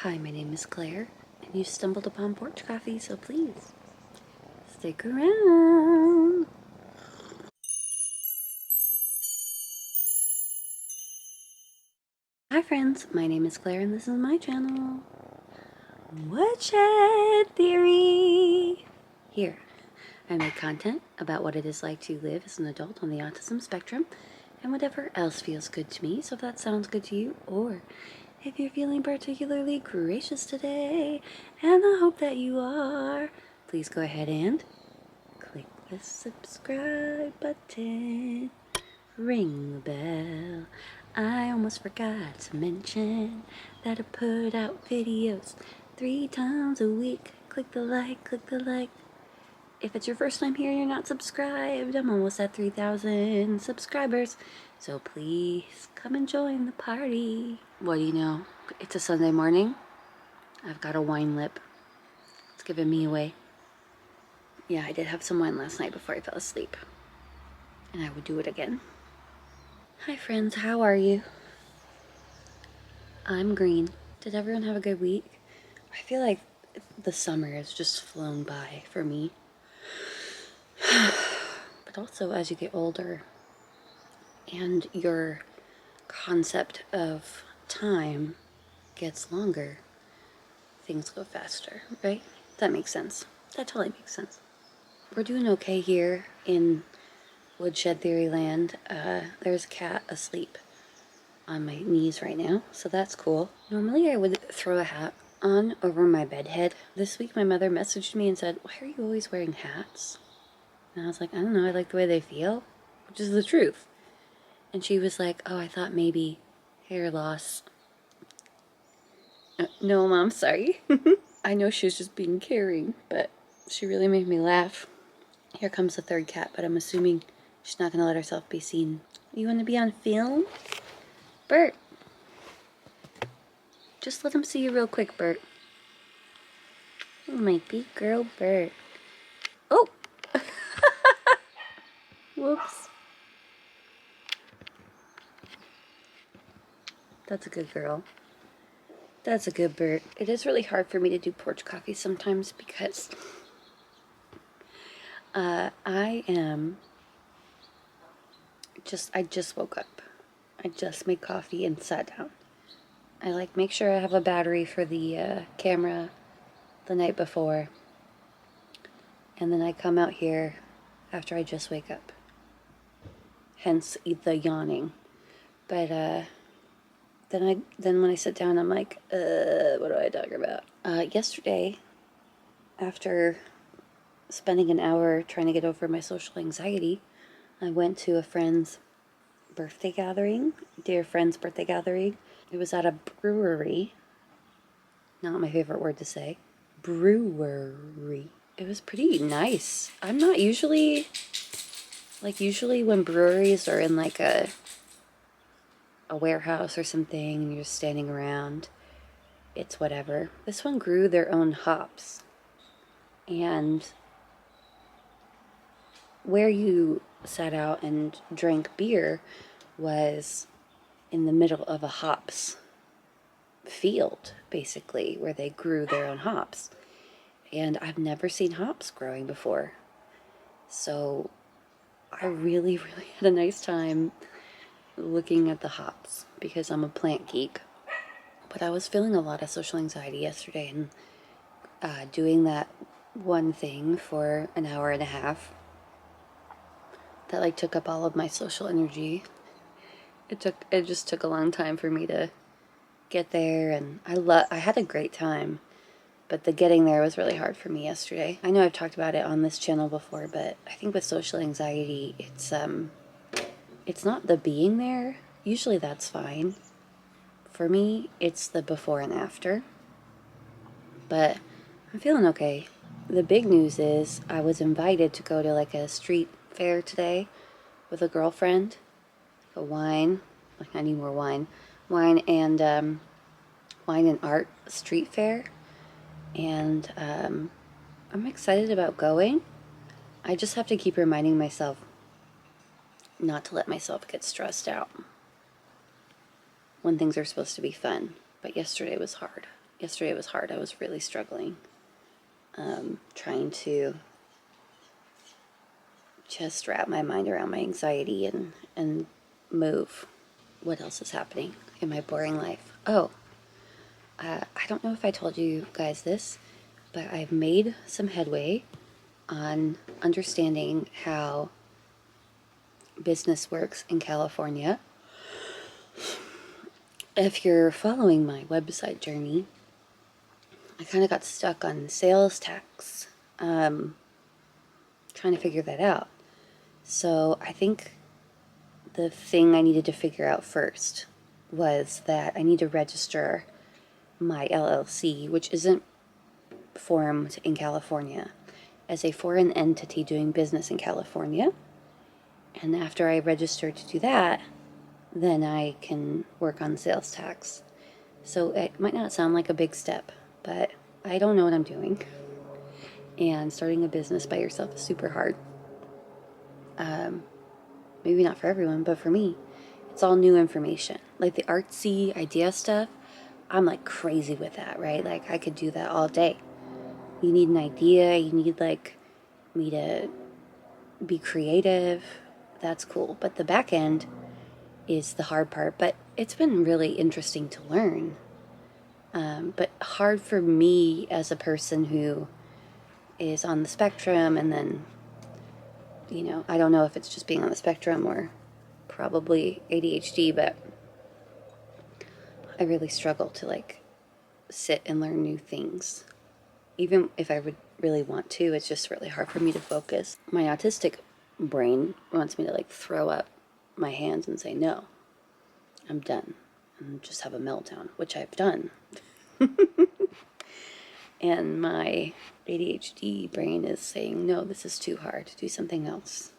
Hi, my name is Claire, and you stumbled upon Porch Coffee, so please stick around. Hi friends, my name is Claire and this is my channel, Woodshed Theory. Here, I make content about what it is like to live as an adult on the autism spectrum and whatever else feels good to me. So if that sounds good to you, or if you're feeling particularly gracious today, and I hope that you are, please go ahead and click the subscribe button, ring the bell. I almost forgot to mention that I put out videos 3 times a week. Click the like, click the like. If it's your first time here and you're not subscribed, I'm almost at 3,000 subscribers. So please come and join the party. What do you know? It's a Sunday morning. I've got a wine lip. It's giving me away. Yeah, I did have some wine last night before I fell asleep. And I would do it again. Hi friends, how are you? I'm green. Did everyone have a good week? I feel like the summer has just flown by for me. But also as you get older and your concept of time gets longer, things go faster, right? That makes sense. That totally makes sense. We're doing okay here in Woodshed Theory Land. There's a cat asleep on my knees right now, so that's cool. Normally I would throw a hat on over my bed head. This week my mother messaged me and said, "Why are you always wearing hats?" And I was like, I don't know, I like the way they feel, which is the truth. And she was like, oh, I thought maybe hair loss. No, Mom, sorry. I know she was just being caring, but she really made me laugh. Here comes the third cat, but I'm assuming she's not gonna let herself be seen. You wanna be on film? Bert. Just let him see you real quick, Bert. Oh, my big girl, Bert. Oh! Whoops. That's a good girl. That's a good Bert. It is really hard for me to do porch coffee sometimes because I just woke up. I just made coffee and sat down. I make sure I have a battery for the camera the night before. And then I come out here after I just wake up. Hence the yawning. But then when I sit down, I'm like, what do I talk about? Yesterday, after spending an hour trying to get over my social anxiety, I went to a friend's birthday gathering, dear friend's birthday gathering. It was at a brewery. Not my favorite word to say. Brewery. It was pretty nice. I'm not usually, usually when breweries are in like a warehouse or something and you're just standing around, it's whatever. This one grew their own hops. And where you sat out and drank beer was in the middle of a hops field, basically, where they grew their own hops. And I've never seen hops growing before. So I really, really had a nice time looking at the hops because I'm a plant geek. But I was feeling a lot of social anxiety yesterday and doing that one thing for an hour and a half that took up all of my social energy. It just took a long time for me to get there, and I had a great time, but the getting there was really hard for me yesterday. I know I've talked about it on this channel before, but I think with social anxiety, it's not the being there. Usually that's fine. For me, it's the before and after. But I'm feeling okay. The big news is I was invited to go to a street fair today with a girlfriend. A wine, I need more wine. Wine and art street fair. And I'm excited about going. I just have to keep reminding myself not to let myself get stressed out when things are supposed to be fun. But yesterday was hard. Yesterday was hard. I was really struggling, trying to just wrap my mind around my anxiety and move. What else is happening in my boring life? Oh, I don't know if I told you guys this, but I've made some headway on understanding how business works in California. If you're following my website journey, I kind of got stuck on sales tax, trying to figure that out. So I think the thing I needed to figure out first was that I need to register my LLC, which isn't formed in California, as a foreign entity doing business in California. And after I register to do that, then I can work on sales tax. So it might not sound like a big step, but I don't know what I'm doing. And starting a business by yourself is super hard. Maybe not for everyone, but for me, it's all new information. Like the artsy idea stuff, I'm like crazy with that, right? Like I could do that all day. You need an idea, you need like me to be creative. That's cool. But the back end is the hard part. But it's been really interesting to learn. But hard for me as a person who is on the spectrum, and then, you know, I don't know if it's just being on the spectrum or probably ADHD, but I really struggle to like sit and learn new things. Even if I would really want to, it's just really hard for me to focus. My autistic brain wants me to like throw up my hands and say, no, I'm done, and just have a meltdown, which I've done. And my ADHD brain is saying, no, this is too hard, do something else.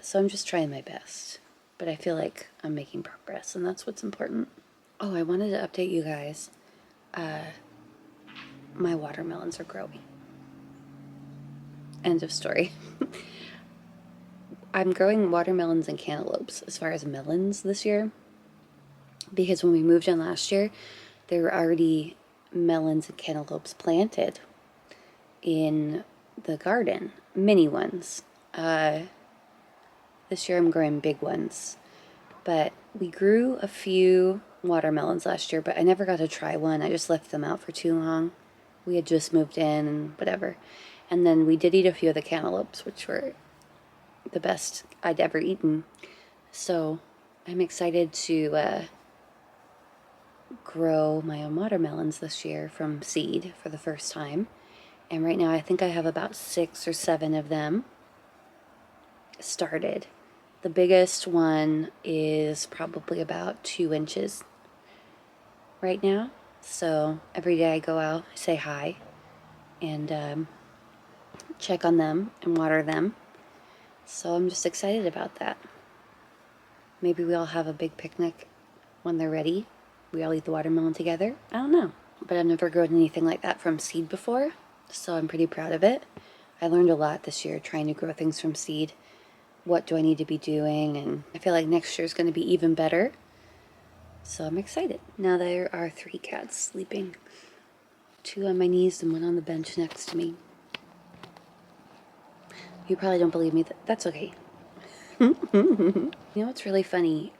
So I'm just trying my best, but I feel like I'm making progress, and that's what's important. Oh, I wanted to update you guys. My watermelons are growing. End of story. I'm growing watermelons and cantaloupes as far as melons this year, because when we moved in last year, there were already melons and cantaloupes planted in the garden, mini ones. This year I'm growing big ones, but we grew a few watermelons last year, but I never got to try one. I just left them out for too long. We had just moved in and whatever. And then we did eat a few of the cantaloupes, which were the best I'd ever eaten. So I'm excited to grow my own watermelons this year from seed for the first time. And right now I think I have about 6 or 7 of them started. The biggest one is probably about 2 inches right now. So every day I go out, I say hi, and check on them and water them. So I'm just excited about that. Maybe we all have a big picnic when they're ready. We all eat the watermelon together. I don't know. But I've never grown anything like that from seed before, so I'm pretty proud of it. I learned a lot this year trying to grow things from seed. What do I need to be doing? And I feel like next year's going to be even better. So I'm excited. Now there are 3 cats sleeping. 2 on my knees and 1 on the bench next to me. You probably don't believe me. That's okay. You know what's really funny?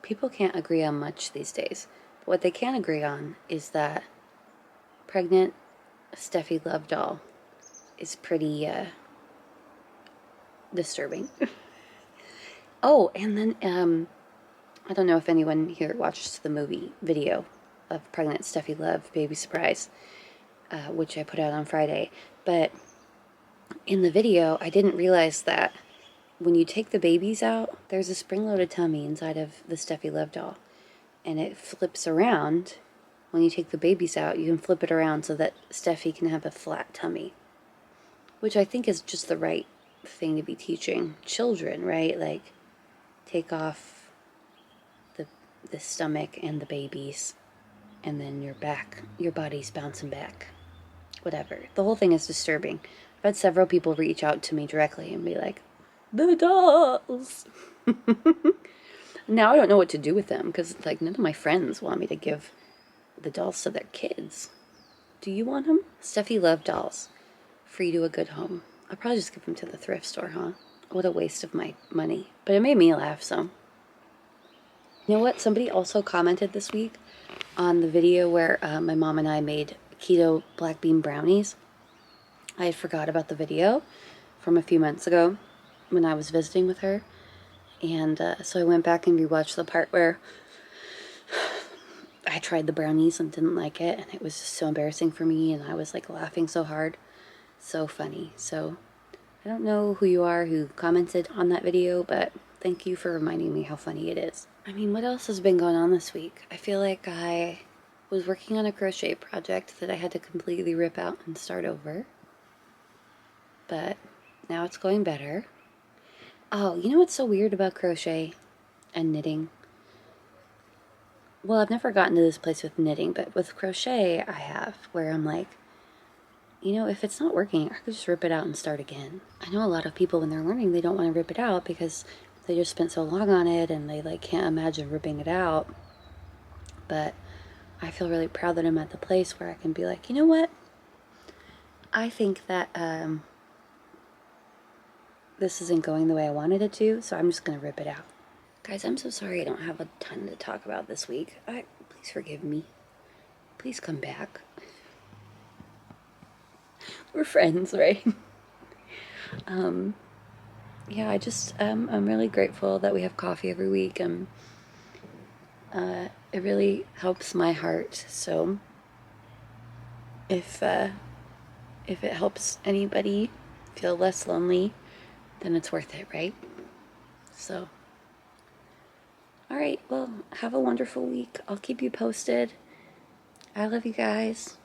People can't agree on much these days. But what they can agree on is that pregnant Steffi Love doll is pretty disturbing. Oh, and then I don't know if anyone here watched the movie video of Pregnant Steffi Love Baby Surprise, which I put out on Friday. But in the video, I didn't realize that when you take the babies out, there's a spring-loaded tummy inside of the Steffi Love doll. And it flips around. When you take the babies out, you can flip it around so that Steffi can have a flat tummy. Which I think is just the right thing to be teaching children, right? Like, take off the stomach and the babies, and then your body's bouncing back. Whatever. The whole thing is disturbing. I've had several people reach out to me directly and be like, the dolls! Now I don't know what to do with them, because like none of my friends want me to give the dolls to their kids. Do you want them? Steffi loved dolls. Free to a good home. I'll probably just give them to the thrift store, huh? What a waste of my money. But it made me laugh, so. You know what? Somebody also commented this week on the video where my mom and I made keto black bean brownies. I had forgot about the video from a few months ago when I was visiting with her. And so I went back and rewatched the part where I tried the brownies and didn't like it. And it was just so embarrassing for me. And I was like laughing so hard. So funny. So I don't know who you are who commented on that video, but thank you for reminding me how funny it is. I mean, what else has been going on this week? I feel like I was working on a crochet project that I had to completely rip out and start over. But now it's going better. Oh, you know what's so weird about crochet and knitting? Well, I've never gotten to this place with knitting, but with crochet I have, where I'm like, you know, if it's not working, I could just rip it out and start again. I know a lot of people when they're learning, they don't want to rip it out because they just spent so long on it and they like can't imagine ripping it out. But I feel really proud that I'm at the place where I can be like, you know what? I think that this isn't going the way I wanted it to, so I'm just going to rip it out. Guys, I'm so sorry I don't have a ton to talk about this week. Please forgive me. Please come back. We're friends, right? Yeah, I'm really grateful that we have coffee every week. It really helps my heart. So if it helps anybody feel less lonely, then it's worth it, right? So, all right, well, have a wonderful week. I'll keep you posted. I love you guys.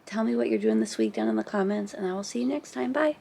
Tell me what you're doing this week down in the comments, and I will see you next time. Bye.